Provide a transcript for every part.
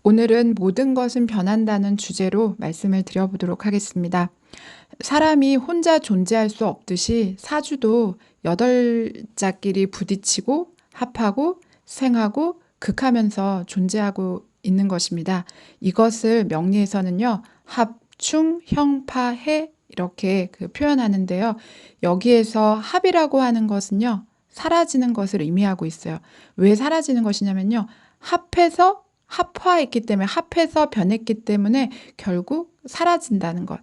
오늘은 모든 것은 변한다는 주제로 말씀을 드려보도록 하겠습니다. 사람이 혼자 존재할 수 없듯이 사주도 여덟 자끼리 부딪히고 합하고 생하고 극하면서 존재하고 있는 것입니다. 이것을 명리에서는요, 합충, 형파, 해 이렇게 표현하는데요. 여기에서 합이라고 하는 것은요, 사라지는 것을 의미하고 있어요. 왜 사라지는 것이냐면요, 합해서 합화했기 때문에 합해서 변했기 때문에 결국 사라진다는 것.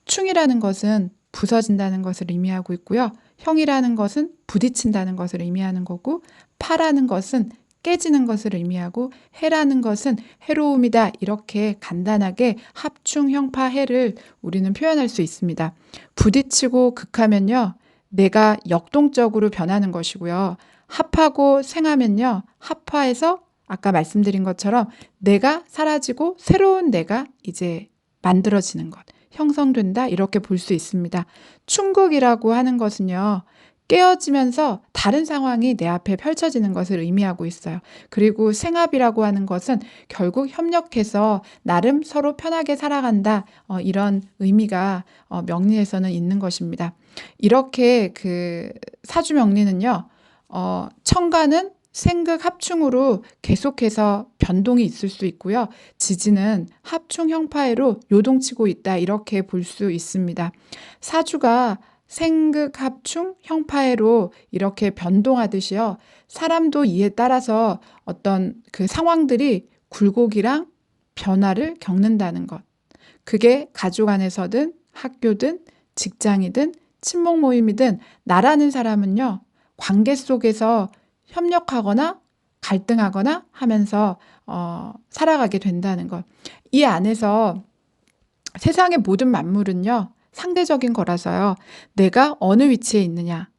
충이라는 것은 부서진다는 것을 의미하고 있고요. 형이라는 것은 부딪힌다는 것을 의미하는 거고, 파라는 것은 깨지는 것을 의미하고, 해라는 것은 해로움이다. 이렇게 간단하게 합충, 형파, 해를 우리는 표현할 수 있습니다. 부딪히고 극하면요, 내가 역동적으로 변하는 것이고요. 합하고 생하면요, 합화해서 아까 말씀드린 것처럼 내가 사라지고 새로운 내가 이제 만들어지는 것, 형성된다 이렇게 볼 수 있습니다. 충극이라고 하는 것은요, 깨어지면서 다른 상황이 내 앞에 펼쳐지는 것을 의미하고 있어요. 그리고 생합이라고 하는 것은 결국 협력해서 나름 서로 편하게 살아간다, 이런 의미가 명리에서는 있는 것입니다. 이렇게 사주 명리는요, 천간은 생극 합충으로 계속해서 변동이 있을 수 있고요. 지지는 합충 형파해로 요동치고 있다 이렇게 볼 수 있습니다. 사주가 생극 합충 형파해로 이렇게 변동하듯이요. 사람도 이에 따라서 어떤 상황들이 굴곡이랑 변화를 겪는다는 것. 그게 가족 안에서든 학교든 직장이든 친목 모임이든 나라는 사람은요. 관계 속에서 협력하거나 갈등하거나 하면서 살아가게 된다는 것. 이 안에서 세상의 모든 만물은요. 상대적인 거라서요. 내가 어느 위치에 있느냐,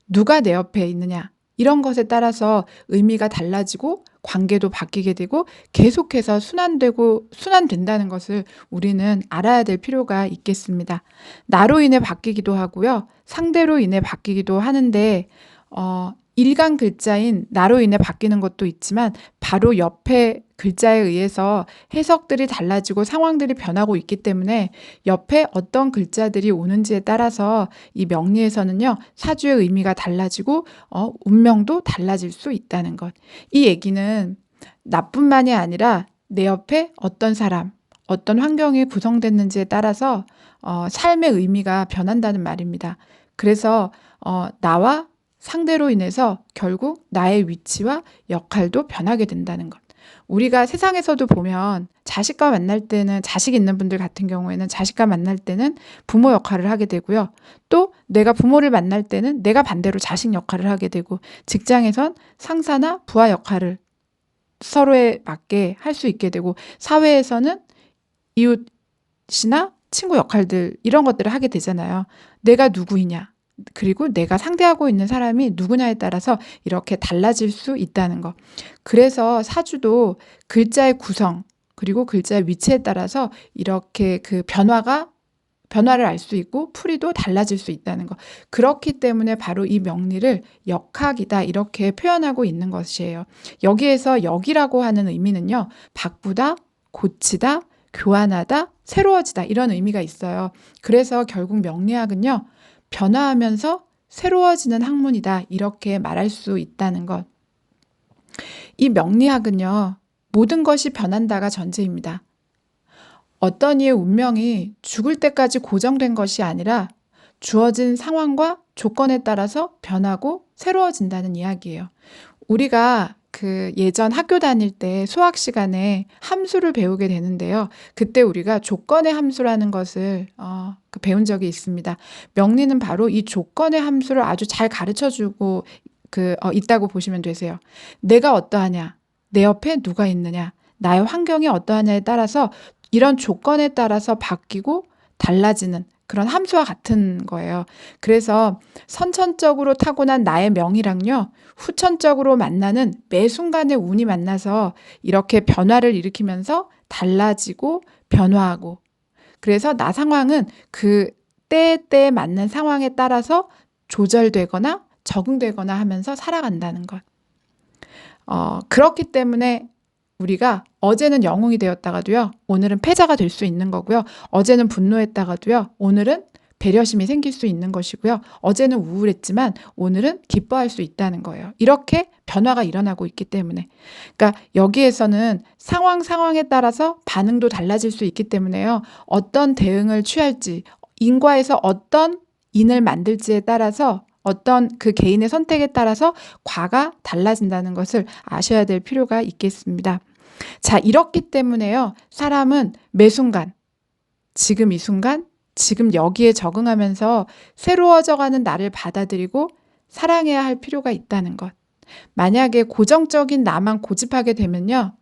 누가 내 옆에 있느냐 이런 것에 따라서 의미가 달라지고 관계도 바뀌게 되고 계속해서 순환된다는 것을 우리는 알아야 될 필요가 있겠습니다. 나로 인해 바뀌기도 하고요. 상대로 인해 바뀌기도 하는데 일간 글자인 나로 인해 바뀌는 것도 있지만 바로 옆에 글자에 의해서 해석들이 달라지고 상황들이 변하고 있기 때문에 옆에 어떤 글자들이 오는지에 따라서 이 명리에서는요, 사주의 의미가 달라지고 운명도 달라질 수 있다는 것. 이 얘기는 나뿐만이 아니라 내 옆에 어떤 사람, 어떤 환경이 구성됐는지에 따라서 삶의 의미가 변한다는 말입니다. 그래서 나와 상대로 인해서 결국 나의 위치와 역할도 변하게 된다는 것. 우리가 세상에서도 보면 자식과 만날 때는 자식 있는 분들 같은 경우에는 자식과 만날 때는 부모 역할을 하게 되고요. 또 내가 부모를 만날 때는 내가 반대로 자식 역할을 하게 되고 직장에선 상사나 부하 역할을 서로에 맞게 할 수 있게 되고 사회에서는 이웃이나 친구 역할들 이런 것들을 하게 되잖아요. 내가 누구이냐 그리고 내가 상대하고 있는 사람이 누구냐에 따라서 이렇게 달라질 수 있다는 것. 그래서 사주도 글자의 구성 그리고 글자의 위치에 따라서 이렇게 변화를 알 수 있고 풀이도 달라질 수 있다는 것. 그렇기 때문에 바로 이 명리를 역학이다 이렇게 표현하고 있는 것이에요. 여기에서 역이라고 하는 의미는요. 바꾸다, 고치다, 교환하다, 새로워지다 이런 의미가 있어요. 그래서 결국 명리학은요. 변화하면서 새로워지는 학문이다 이렇게 말할 수 있다는 것. 이 명리학은요. 모든 것이 변한다가 전제입니다. 어떤 이의 운명이 죽을 때까지 고정된 것이 아니라 주어진 상황과 조건에 따라서 변하고 새로워진다는 이야기예요. 우리가 예전 학교 다닐 때 수학 시간에 함수를 배우게 되는데요. 그때 우리가 조건의 함수라는 것을 배운 적이 있습니다. 명리는 바로 이 조건의 함수를 아주 잘 가르쳐주고 있다고 보시면 되세요. 내가 어떠하냐, 내 옆에 누가 있느냐, 나의 환경이 어떠하냐에 따라서 이런 조건에 따라서 바뀌고 달라지는 그런 함수와 같은 거예요. 그래서 선천적으로 타고난 나의 명이랑요. 후천적으로 만나는 매 순간의 운이 만나서 이렇게 변화를 일으키면서 달라지고 변화하고 그래서 나 상황은 그 때에 맞는 상황에 따라서 조절되거나 적응되거나 하면서 살아간다는 것. 그렇기 때문에 우리가 어제는 영웅이 되었다가도요, 오늘은 패자가 될 수 있는 거고요. 어제는 분노했다가도요, 오늘은 배려심이 생길 수 있는 것이고요. 어제는 우울했지만 오늘은 기뻐할 수 있다는 거예요. 이렇게 변화가 일어나고 있기 때문에. 그러니까 여기에서는 상황에 따라서 반응도 달라질 수 있기 때문에요. 어떤 대응을 취할지, 인과에서 어떤 인을 만들지에 따라서 어떤 그 개인의 선택에 따라서 과가 달라진다는 것을 아셔야 될 필요가 있겠습니다. 자, 이렇기 때문에요. 사람은 매 순간, 지금 이 순간, 지금 여기에 적응하면서 새로워져가는 나를 받아들이고 사랑해야 할 필요가 있다는 것. 만약에 고정적인 나만 고집하게 되면요.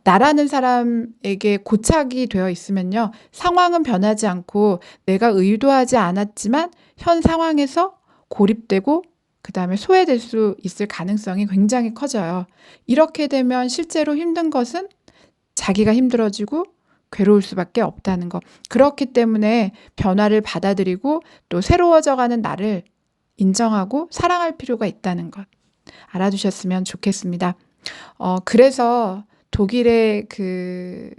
나라는 사람에게 고착이 되어 있으면요. 상황은 변하지 않고 내가 의도하지 않았지만 현 상황에서 고립되고 그다음에 소외될 수 있을 가능성이 굉장히 커져요. 이렇게 되면 실제로 힘든 것은 자기가 힘들어지고 괴로울 수밖에 없다는 것. 그렇기 때문에 변화를 받아들이고 또 새로워져가는 나를 인정하고 사랑할 필요가 있다는 것. 알아두셨으면 좋겠습니다. 그래서 독일의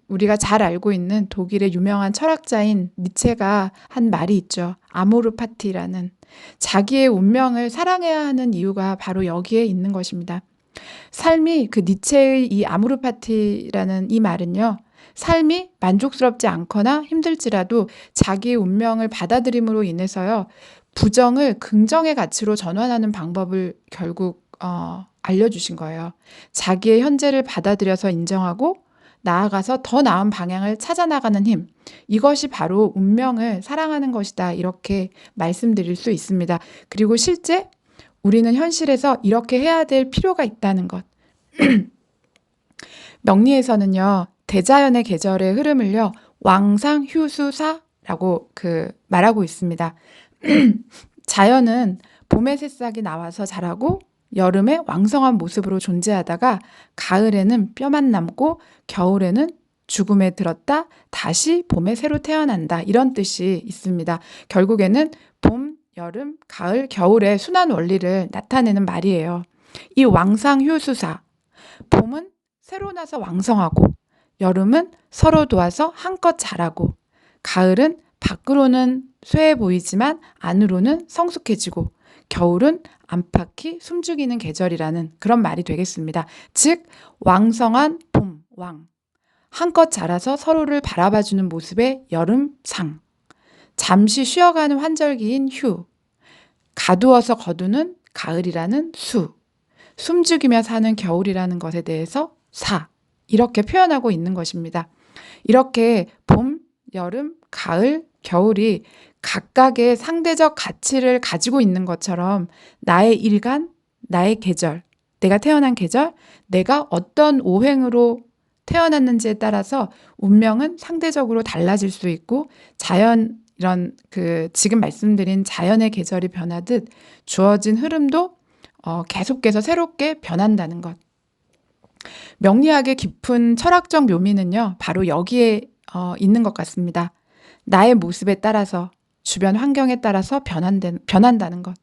우리가 잘 알고 있는 독일의 유명한 철학자인 니체가 한 말이 있죠. 아모르 파티라는 자기의 운명을 사랑해야 하는 이유가 바로 여기에 있는 것입니다. 삶이 니체의 이 아모르 파티라는 이 말은요. 삶이 만족스럽지 않거나 힘들지라도 자기의 운명을 받아들임으로 인해서요. 부정을 긍정의 가치로 전환하는 방법을 결국 알려주신 거예요. 자기의 현재를 받아들여서 인정하고 나아가서 더 나은 방향을 찾아 나가는 힘. 이것이 바로 운명을 사랑하는 것이다. 이렇게 말씀드릴 수 있습니다. 그리고 실제 우리는 현실에서 이렇게 해야 될 필요가 있다는 것. 명리에서는요. 대자연의 계절의 흐름을요. 왕상휴수사라고 말하고 있습니다. 자연은 봄의 새싹이 나와서 자라고 여름에 왕성한 모습으로 존재하다가 가을에는 뼈만 남고 겨울에는 죽음에 들었다 다시 봄에 새로 태어난다. 이런 뜻이 있습니다. 결국에는 봄, 여름, 가을, 겨울의 순환 원리를 나타내는 말이에요. 이 왕상휴수사. 봄은 새로 나서 왕성하고 여름은 서로 도와서 한껏 자라고 가을은 밖으로는 쇠해 보이지만 안으로는 성숙해지고 겨울은 안팎이 숨죽이는 계절이라는 그런 말이 되겠습니다. 즉 왕성한 봄, 왕, 한껏 자라서 서로를 바라봐주는 모습의 여름, 상, 잠시 쉬어가는 환절기인 휴, 가두어서 거두는 가을이라는 수, 숨죽이며 사는 겨울이라는 것에 대해서 사, 이렇게 표현하고 있는 것입니다. 이렇게 봄, 여름, 가을, 겨울이 각각의 상대적 가치를 가지고 있는 것처럼 나의 일간, 나의 계절, 내가 태어난 계절, 내가 어떤 오행으로 태어났는지에 따라서 운명은 상대적으로 달라질 수 있고 자연 이런 지금 말씀드린 자연의 계절이 변하듯 주어진 흐름도 계속해서 새롭게 변한다는 것. 명리학의 깊은 철학적 묘미는요, 바로 여기에 있는 것 같습니다. 나의 모습에 따라서 주변 환경에 따라서 변한다는 것.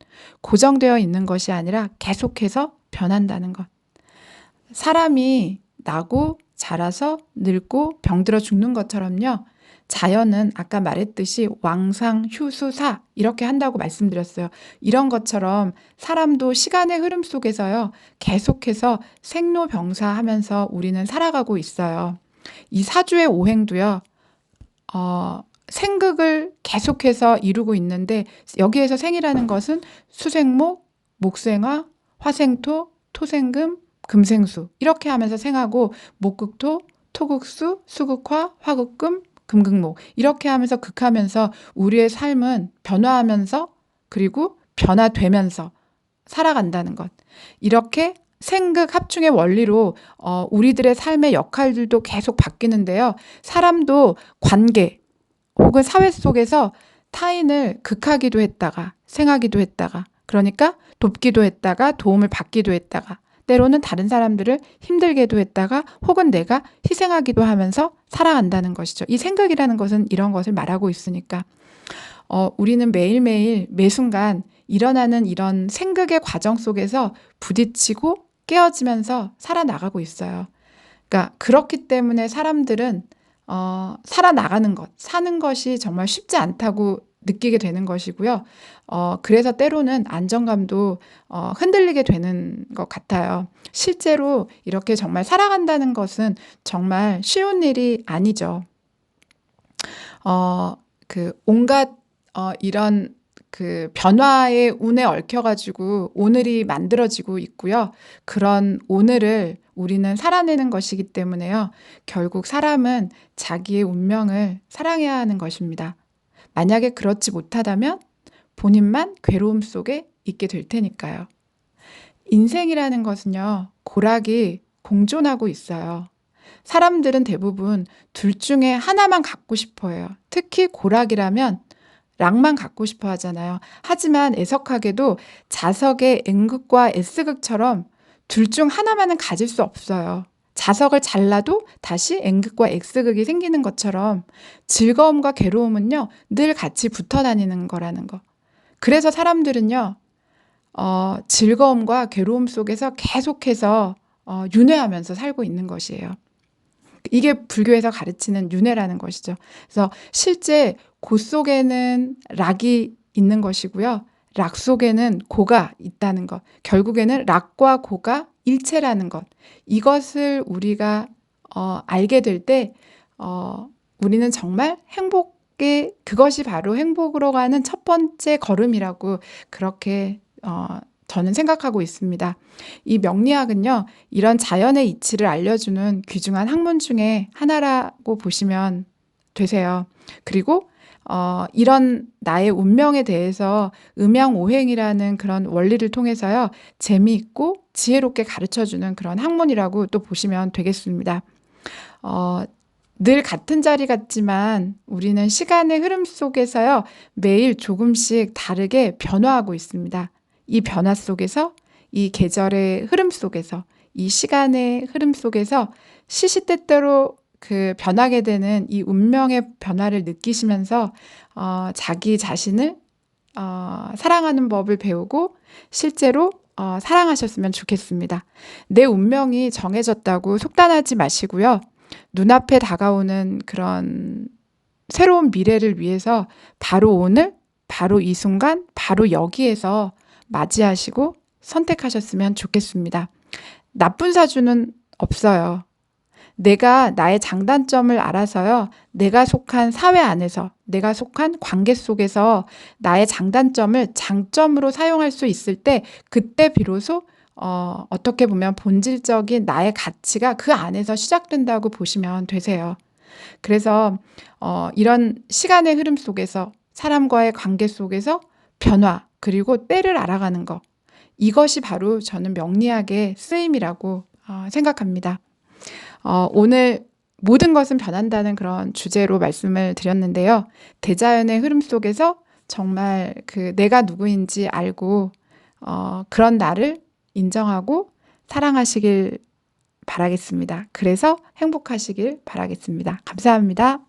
고정되어 있는 것이 아니라 계속해서 변한다는 것. 사람이 나고 자라서 늙고 병들어 죽는 것처럼요. 자연은 아까 말했듯이 왕상휴수사 이렇게 한다고 말씀드렸어요. 이런 것처럼 사람도 시간의 흐름 속에서요. 계속해서 생로병사하면서 우리는 살아가고 있어요. 이 사주의 오행도요. 생극을 계속해서 이루고 있는데 여기에서 생이라는 것은 수생목, 목생화, 화생토, 토생금, 금생수 이렇게 하면서 생하고 목극토, 토극수, 수극화, 화극금, 금극목 이렇게 하면서 극하면서 우리의 삶은 변화하면서 그리고 변화되면서 살아간다는 것. 이렇게 생극 합충의 원리로 우리들의 삶의 역할들도 계속 바뀌는데요. 사람도 관계 혹은 사회 속에서 타인을 극하기도 했다가 생하기도 했다가 그러니까 돕기도 했다가 도움을 받기도 했다가 때로는 다른 사람들을 힘들게도 했다가 혹은 내가 희생하기도 하면서 살아간다는 것이죠. 이 생각이라는 것은 이런 것을 말하고 있으니까 우리는 매일매일 매 순간 일어나는 이런 생각의 과정 속에서 부딪히고 깨어지면서 살아나가고 있어요. 그러니까 그렇기 때문에 사람들은 살아나가는 것, 사는 것이 정말 쉽지 않다고 느끼게 되는 것이고요. 그래서 때로는 안정감도 흔들리게 되는 것 같아요. 실제로 이렇게 정말 살아간다는 것은 정말 쉬운 일이 아니죠. 온갖 이런 그 변화의 운에 얽혀가지고 오늘이 만들어지고 있고요. 그런 오늘을 우리는 살아내는 것이기 때문에요. 결국 사람은 자기의 운명을 사랑해야 하는 것입니다. 만약에 그렇지 못하다면 본인만 괴로움 속에 있게 될 테니까요. 인생이라는 것은요, 고락이 공존하고 있어요. 사람들은 대부분 둘 중에 하나만 갖고 싶어 해요. 특히 고락이라면 락만 갖고 싶어 하잖아요. 하지만 애석하게도 자석의 N극과 S극처럼 둘 중 하나만은 가질 수 없어요. 자석을 잘라도 다시 N극과 X극이 생기는 것처럼 즐거움과 괴로움은요, 늘 같이 붙어 다니는 거라는 거. 그래서 사람들은요, 즐거움과 괴로움 속에서 계속해서 윤회하면서 살고 있는 것이에요. 이게 불교에서 가르치는 윤회라는 것이죠. 그래서 실제 고 속에는 락이 있는 것이고요. 락 속에는 고가 있다는 것. 결국에는 락과 고가 일체라는 것. 이것을 우리가 알게 될 때 우리는 정말 그것이 바로 행복으로 가는 첫 번째 걸음이라고 그렇게 저는 생각하고 있습니다. 이 명리학은요, 이런 자연의 이치를 알려주는 귀중한 학문 중에 하나라고 보시면 되세요. 그리고 이런 나의 운명에 대해서 음양오행이라는 그런 원리를 통해서요, 재미있고 지혜롭게 가르쳐주는 그런 학문이라고 또 보시면 되겠습니다. 늘 같은 자리 같지만 우리는 시간의 흐름 속에서요, 매일 조금씩 다르게 변화하고 있습니다. 이 변화 속에서, 이 계절의 흐름 속에서, 이 시간의 흐름 속에서 시시때때로 그 변하게 되는 이 운명의 변화를 느끼시면서 자기 자신을 사랑하는 법을 배우고 실제로 사랑하셨으면 좋겠습니다. 내 운명이 정해졌다고 속단하지 마시고요. 눈앞에 다가오는 그런 새로운 미래를 위해서 바로 오늘, 바로 이 순간, 바로 여기에서 맞이하시고 선택하셨으면 좋겠습니다. 나쁜 사주는 없어요. 내가 나의 장단점을 알아서요. 내가 속한 사회 안에서, 내가 속한 관계 속에서 나의 장단점을 장점으로 사용할 수 있을 때 그때 비로소 어떻게 보면 본질적인 나의 가치가 그 안에서 시작된다고 보시면 되세요. 그래서 이런 시간의 흐름 속에서 사람과의 관계 속에서 변화 그리고 때를 알아가는 것 이것이 바로 저는 명리학의 쓰임이라고 생각합니다. 오늘 모든 것은 변한다는 그런 주제로 말씀을 드렸는데요. 대자연의 흐름 속에서 정말 그 내가 누구인지 알고 그런 나를 인정하고 사랑하시길 바라겠습니다. 그래서 행복하시길 바라겠습니다. 감사합니다.